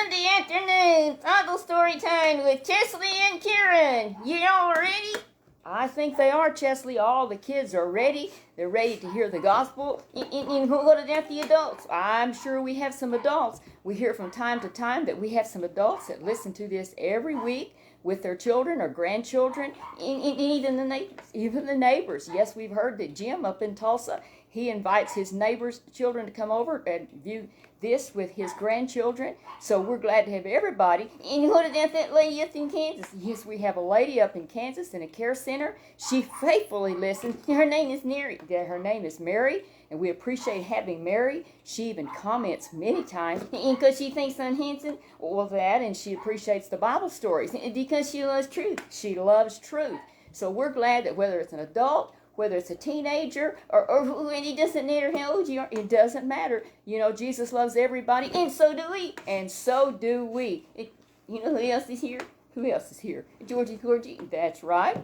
Sunday afternoon Bible story time with Chesley and Karen. You all ready? I think they are, Chesley. All the kids are ready. They're ready to hear the gospel. And what about the adults? I'm sure we have some adults. We hear from time to time that we have some adults that listen to this every week with their children or grandchildren, and even the neighbors. Even the neighbors. Yes, we've heard that Jim up in Tulsa, he invites his neighbors' children to come over and view this with his grandchildren. So we're glad to have everybody. And what about that lady up in Kansas? Yes, we have a lady up in Kansas in a care center. She faithfully listens. Her name is Mary, and we appreciate having Mary. She even comments many times because she thinks I'm handsome. Well, that, and she appreciates the Bible stories because she loves truth. She loves truth. So we're glad that whether it's an adult, whether it's a teenager, or and it doesn't matter how old you are, it doesn't matter. You know, Jesus loves everybody, and so do we. And so do we. You know who else is here? Who else is here? Georgie. That's right.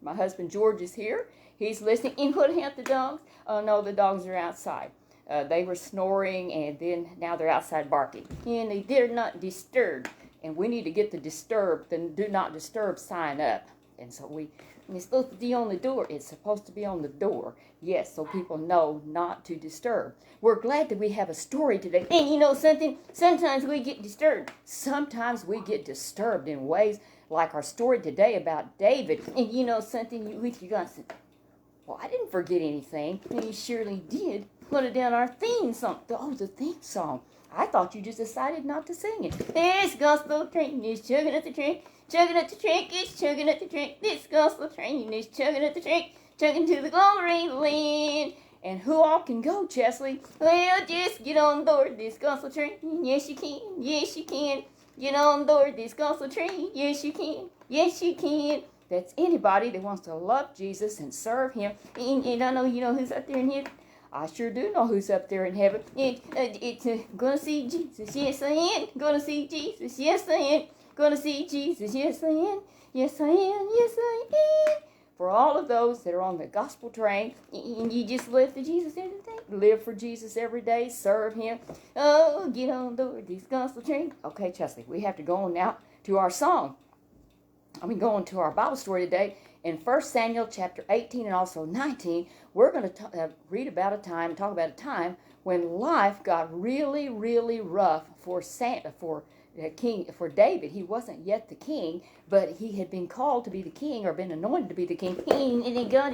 My husband George is here. He's listening. And what about the dogs? Oh, no, the dogs are outside. They were snoring, and then now they're outside barking. And they're not disturbed. And we need to get the do not disturb sign up. And so it's supposed to be on the door. It's supposed to be on the door. Yes, so people know not to disturb. We're glad that we have a story today. And you know something? Sometimes we get disturbed. Sometimes we get disturbed in ways like our story today about David. And you know something? You got to say, well, I didn't forget anything. And you surely did. Put it down our theme song. Oh, the theme song. I thought you just decided not to sing it. This gospel train is chugging up the track. Chugging up the track, it's chugging up the track. This gospel train is chugging up the track. Chugging to the glory land. And who all can go, Chesley? Well, just get on board this gospel train. Yes, you can. Yes, you can. Get on board this gospel train. Yes, you can. Yes, you can. That's anybody that wants to love Jesus and serve him. And I know you know who's up there in heaven. I sure do know who's up there in heaven. It's gonna see Jesus. Yes, I am. Gonna see Jesus. Yes, I am. Gonna see Jesus. Yes, I am. Yes, I am. Yes, I am. For all of those that are on the gospel train, and you just live for Jesus every day. Live for Jesus every day. Serve him. Oh, get on board this gospel train. Okay, Chesley, we have to go on now to our song. Going to our Bible story today. In 1 Samuel chapter 18 and also 19, we're going to read about a time, talk about a time when life got really, really rough for David. He wasn't yet the king, but he had been called to be the king or been anointed to be the king. And then God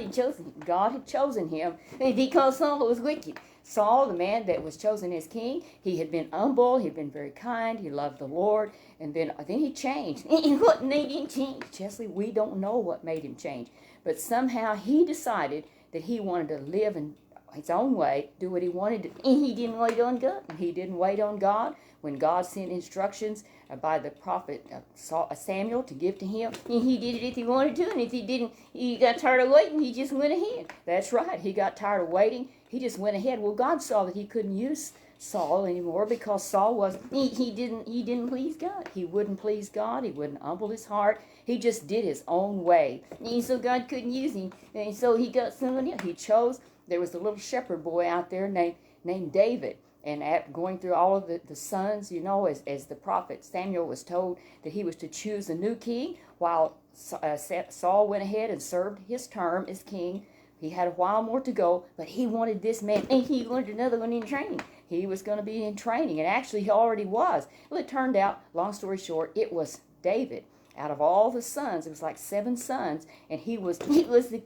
had chosen him because Saul was wicked. Saul, the man that was chosen as king, he had been humble, he'd been very kind, he loved the Lord, and then he changed. And what made him change? Chesley, we don't know what made him change, but somehow he decided that he wanted to live in his own way, do what he wanted to, and he didn't wait on God. He didn't wait on God when God sent instructions by the prophet Samuel to give to him. And he did it if he wanted to, and if he didn't, he got tired of waiting, he just went ahead. That's right, he got tired of waiting. He just went ahead. Well, God saw that he couldn't use Saul anymore because Saul he didn't please God. He wouldn't please God. He wouldn't humble his heart. He just did his own way. And so God couldn't use him. And so he got someone else. He chose, there was a little shepherd boy out there named David. And going through all of the sons, you know, as the prophet Samuel was told that he was to choose a new king, while Saul went ahead and served his term as king. He had a while more to go, but he wanted this man, and he wanted another one in training. He was going to be in training, and actually he already was. Well, it turned out, long story short, it was David. Out of all the sons, it was like 7 sons, and he was the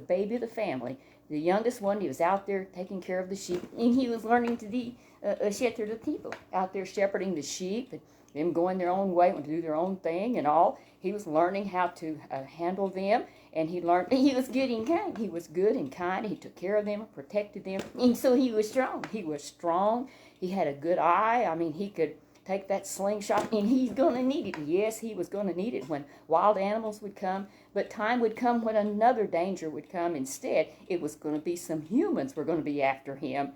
baby of the family. The youngest one, he was out there taking care of the sheep, and he was learning to be a shepherd of people, out there shepherding the sheep, and them going their own way, want to do their own thing and all. He was learning how to handle them, and he was good and kind. He was good and kind. He took care of them, protected them, and so he was strong. He was strong. He had a good eye. He could take that slingshot, and he's going to need it. Yes, he was going to need it when wild animals would come, but time would come when another danger would come. Instead, it was going to be some humans were going to be after him.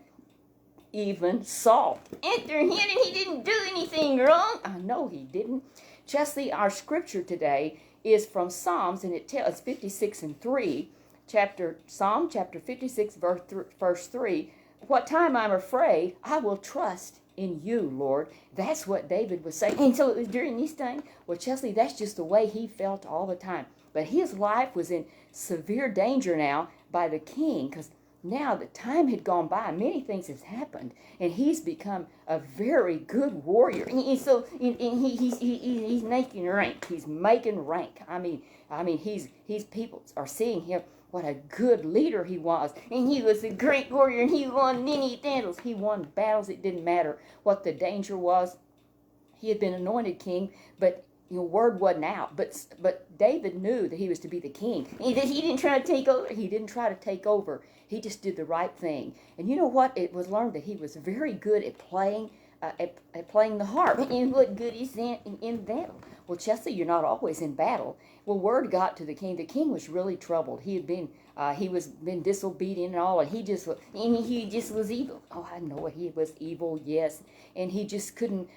Even Saul. After him, and he didn't do anything wrong. I know he didn't. Chesley, our scripture today is from Psalms, and it tells 56 and 3, Psalm chapter 56, verse 3. What time I'm afraid, I will trust in you, Lord. That's what David was saying. And so it was during these things. Well, Chesley, that's just the way he felt all the time. But his life was in severe danger now by the king, because now the time had gone by. Many things has happened, and he's become a very good warrior. And so he's making rank. He's making rank. I mean, he's people are seeing him. What a good leader he was. And he was a great warrior, and he won many battles. He won battles. It didn't matter what the danger was. He had been anointed king, but word wasn't out. But David knew that he was to be the king. He didn't try to take over. He didn't try to take over. He just did the right thing. And you know what? It was learned that he was very good at playing the harp. And what good is that in battle? Well, Chesley, you're not always in battle. Well, word got to the king. The king was really troubled. He had been been disobedient and all, and he just was evil. Oh, I know it. He was evil, yes, and he just couldn't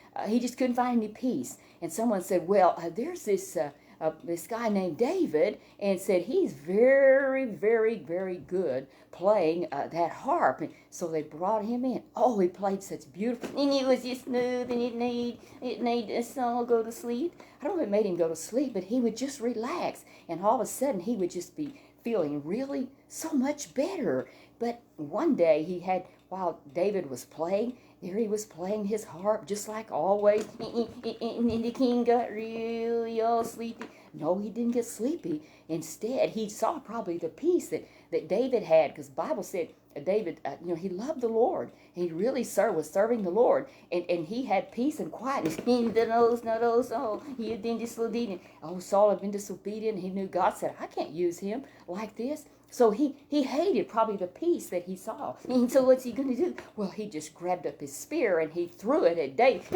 find any peace. And someone said, well, there's this guy named David, and said he's very, very, very good playing that harp. And so they brought him in. Oh, he played such beautiful, and it was just smooth, and it made the song go to sleep. I don't know if it made him go to sleep, but he would just relax, and all of a sudden he would just be feeling really so much better. But one day while David was playing, there he was playing his harp just like always, and the king got really all sleepy. No, he didn't get sleepy. Instead, he saw probably the peace that David had, because the Bible said David, he loved the Lord. He really was serving the Lord, and he had peace and quietness. He had been disobedient. Saul had been disobedient. He knew God said, I can't use him like this. So he hated probably the peace that he saw. And so what's he going to do? Well, he just grabbed up his spear and he threw it at David.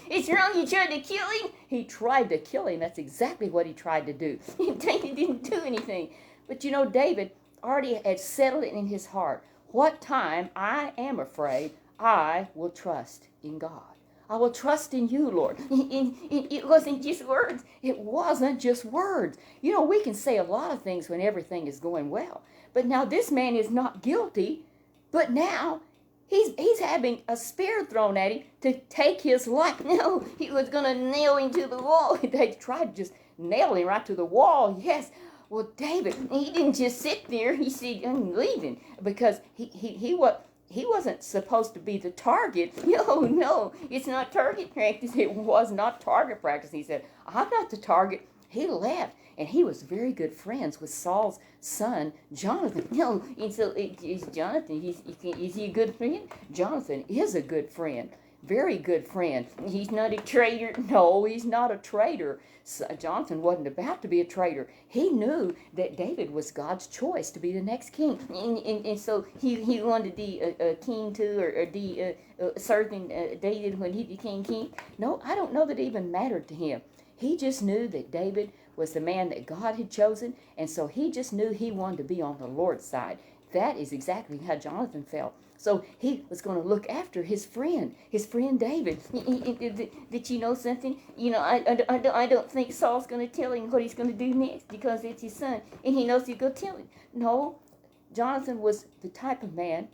It's wrong, you tried to kill him? He tried to kill him. That's exactly what he tried to do. David didn't do anything. But David already had settled it in his heart. What time I am afraid, I will trust in God. I will trust in you, Lord. It wasn't just words. It wasn't just words. We can say a lot of things when everything is going well. But now this man is not guilty, but now he's having a spear thrown at him to take his life. No, he was going to nail him to the wall. They tried to just nail him right to the wall. Yes. Well, David, he didn't just sit there. He said, I'm leaving, because he wasn't supposed to be the target. No, it's not target practice. It was not target practice. He said, I'm not the target. He left, and he was very good friends with Saul's son, Jonathan. And so is Jonathan, is he a good friend? Jonathan is a good friend. Very good friend. He's not a traitor. No, he's not a traitor. Jonathan wasn't about to be a traitor. He knew that David was God's choice to be the next king. And so he wanted to be a king too, or be serving David when he became king. No, I don't know that it even mattered to him. He just knew that David was the man that God had chosen, and so he just knew he wanted to be on the Lord's side. That is exactly how Jonathan felt. So he was going to look after his friend David. Did you know something? I don't think Saul's going to tell him what he's going to do next, because it's his son, and he knows he's going to tell him. No, Jonathan was the type of man.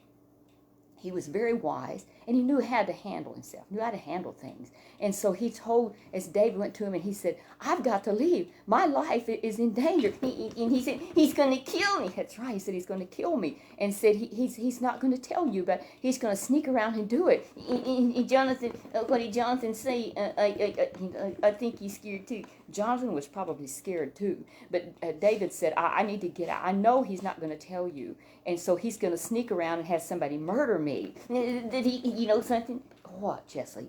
He was very wise, and he knew how to handle himself, knew how to handle things. And so he told, as David went to him, and he said, I've got to leave. My life is in danger. And he said, he's going to kill me. That's right. He said, he's going to kill me. And said, he's not going to tell you, but he's going to sneak around and do it. And Jonathan, what did Jonathan say? I think he's scared too. Jonathan was probably scared too. But David said, I need to get out. I know he's not going to tell you. And so he's going to sneak around and have somebody murder me. Did he, something? What, Chesley?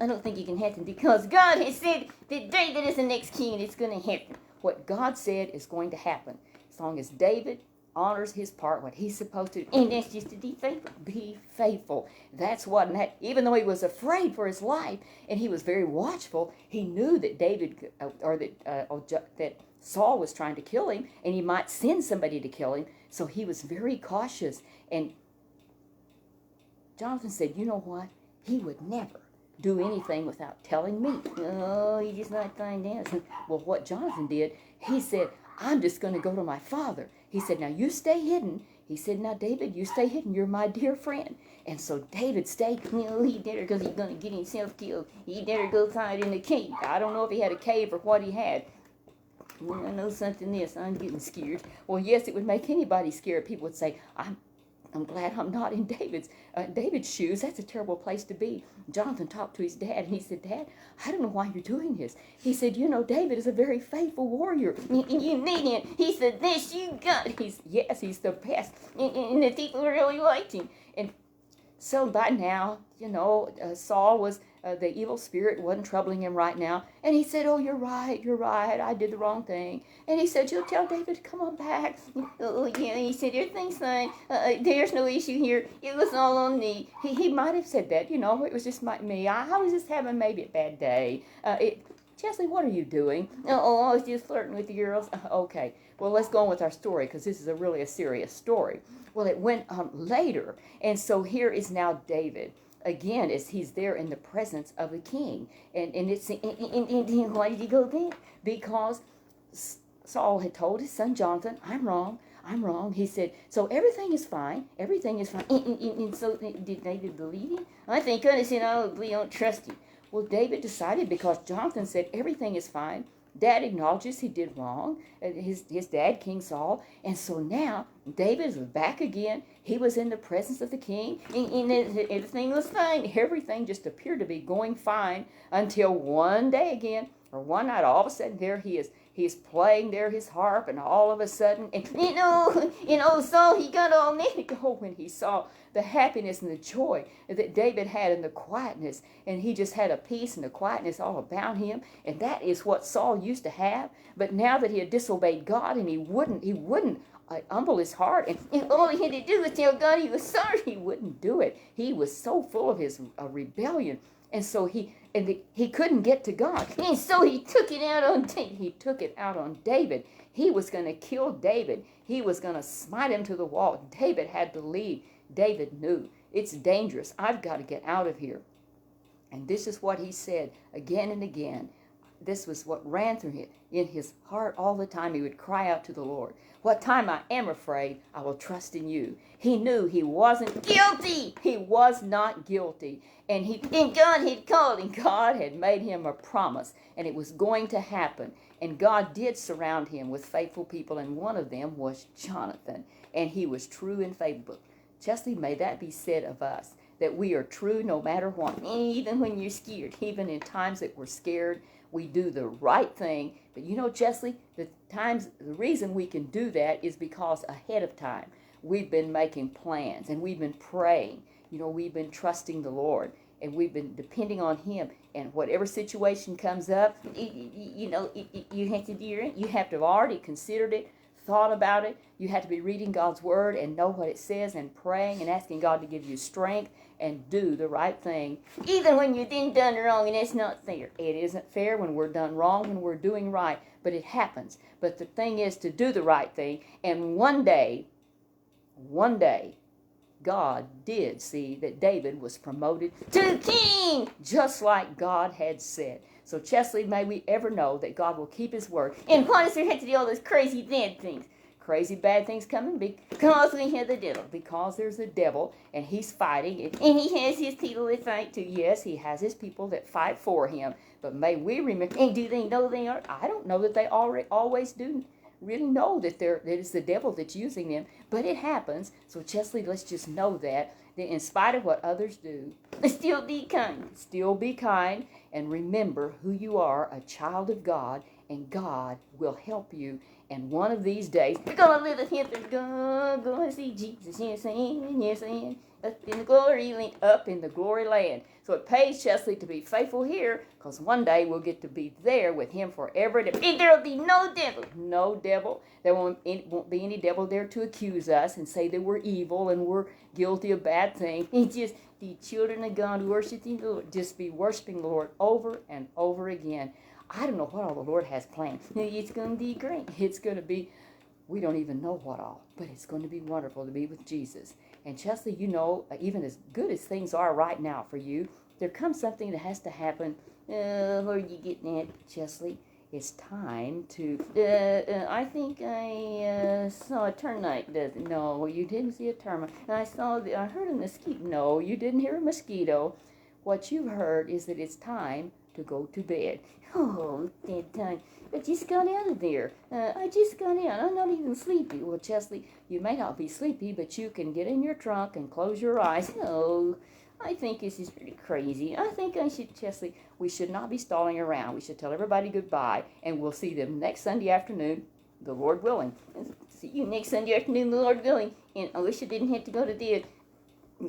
I don't think it can happen, because God has said that David is the next king, and it's going to happen. What God said is going to happen. As long as David honors his part, what he's supposed to do, and that's just to be faithful. Be faithful. That's what, and that, even though he was afraid for his life, and he was very watchful, he knew that that Saul was trying to kill him, and he might send somebody to kill him, so he was very cautious. And Jonathan said, you know what? He would never do anything without telling me. Oh, he just not find out. Well, what Jonathan did, he said, I'm just going to go to my father. He said, now you stay hidden. He said, now, David, you stay hidden. You're my dear friend. And so David stayed. He did it because he's going to get himself killed. He did it go hide in the cave. I don't know if he had a cave or what he had. Well, I know something is. I'm getting scared. Well, yes, it would make anybody scared. People would say, I'm glad I'm not in David's shoes. That's a terrible place to be. Jonathan talked to his dad, and he said, Dad, I don't know why you're doing this. He said, David is a very faithful warrior. You need him. He said, this you got. He's the best. And the people really liked him. And so by now, Saul was, the evil spirit wasn't troubling him right now. And he said, oh, you're right. I did the wrong thing. And he said, you'll tell David to come on back. Oh, yeah, he said, everything's fine. There's no issue here. It was all on me. He might have said that, it was just me. I was just having maybe a bad day. Chesley, what are you doing? Oh, I was just flirting with the girls. Okay, well, let's go on with our story because this is really a serious story. Well, it went on later, and so here is now David. Again, as he's there in the presence of the king. And it's, why did he go there? Because Saul had told his son Jonathan, I'm wrong. He said, so everything is fine. And so did David believe him? I think God said, we don't trust you. Well, David decided because Jonathan said everything is fine. Dad acknowledges he did wrong, his dad, King Saul. And so now David is back again. He was in the presence of the king, and everything was fine. Everything just appeared to be going fine until one day again, or one night, all of a sudden there he is. He's playing there his harp, and all of a sudden, and Saul, he got all negative when he saw the happiness and the joy that David had in the quietness, and he just had a peace and a quietness all about him, and that is what Saul used to have. But now that he had disobeyed God, and he wouldn't humble his heart, and all he had to do was tell God he was sorry. He wouldn't do it. He was so full of his rebellion, and so he couldn't get to God, and so he took it out on David. He was going to kill David. He was going to smite him to the wall. David had to leave. David knew it's dangerous. I've got to get out of here. And this is what he said again and again. This was what ran through him in his heart all the time. He would cry out to the Lord. What time I am afraid, I will trust in you. He knew he wasn't guilty. He was not guilty. And God had called him. God had made him a promise. And it was going to happen. And God did surround him with faithful people. And one of them was Jonathan. And he was true and faithful. Chesley, may that be said of us. That we are true no matter what. Even when you're scared. Even in times that we're scared. We do the right thing. But Chesley, the reason we can do that is because ahead of time we've been making plans and we've been praying. We've been trusting the Lord and we've been depending on Him. And whatever situation comes up, you have to do it. You have to have already considered it, thought about it. You have to be reading God's Word and know what it says and praying and asking God to give you strength and do the right thing, even when you've been done wrong, and it's not fair. It isn't fair when we're done wrong, when we're doing right, but it happens. But the thing is to do the right thing, and one day, God did see that David was promoted to king, just like God had said. So Chesley, may we ever know that God will keep His word. And why does there have to be all those crazy bad things? Crazy bad things coming because we have the devil. Because there's the devil and he's fighting. And he has his people that fight too. Yes, he has his people that fight for him. But may we remember, and do they know they are? I don't know that they always do really know that it's the devil that's using them. But it happens. So Chesley, let's just know that in spite of what others do, still be kind. Still be kind. And remember who you are, a child of God. And God will help you. And one of these days, we're going to live with Him. We're going to see Jesus. Yes, and up in the glory land. So it pays Chesley to be faithful here, because one day we'll get to be there with Him forever. And there will be no devil. There won't be any devil there to accuse us and say that we're evil and we're guilty of bad things. It's just the children of God worshiping the Lord. Just be worshiping the Lord over and over again. I don't know what all the Lord has planned. It's going to be great. It's going to be, we don't even know what all, but it's going to be wonderful to be with Jesus. And Chesley, even as good as things are right now for you, there comes something that has to happen. Where are you getting at, Chesley? it's time to, I think I saw a termite. No, you didn't see a termite. And I heard a mosquito. No, you didn't hear a mosquito. What you heard is that it's time to go to bed. Oh, dead time. I just got out of there. I just got out. I'm not even sleepy. Well, Chesley, you may not be sleepy, but you can get in your trunk and close your eyes. Oh, I think this is pretty crazy. I think Chesley, we should not be stalling around. We should tell everybody goodbye, and we'll see them next Sunday afternoon, the Lord willing. See you next Sunday afternoon, the Lord willing. And I wish I didn't have to go to bed.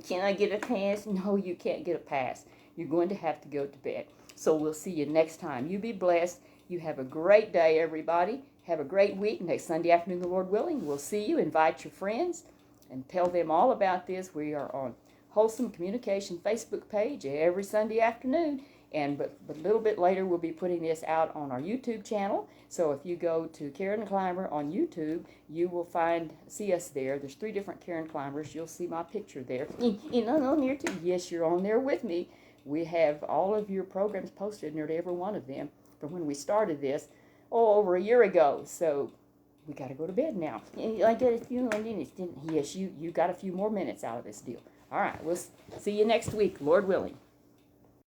Can I get a pass? No, you can't get a pass. You're going to have to go to bed. So we'll see you next time. You be blessed. You have a great day, everybody. Have a great week. Next Sunday afternoon, the Lord willing, we'll see you. Invite your friends and tell them all about this. We are on Wholesome Communication Facebook page every Sunday afternoon. But a little bit later, we'll be putting this out on our YouTube channel. So if you go to Karen Clymer on YouTube, you will see us there. There's 3 different Karen Clymers. You'll see my picture there. And I'm on there too. Yes, you're on there with me. We have all of your programs posted, nearly every one of them, from when we started this, over a year ago. So we got to go to bed now. I got a few more minutes, didn't I? Yes, you got a few more minutes out of this deal. All right, we'll see you next week, Lord willing.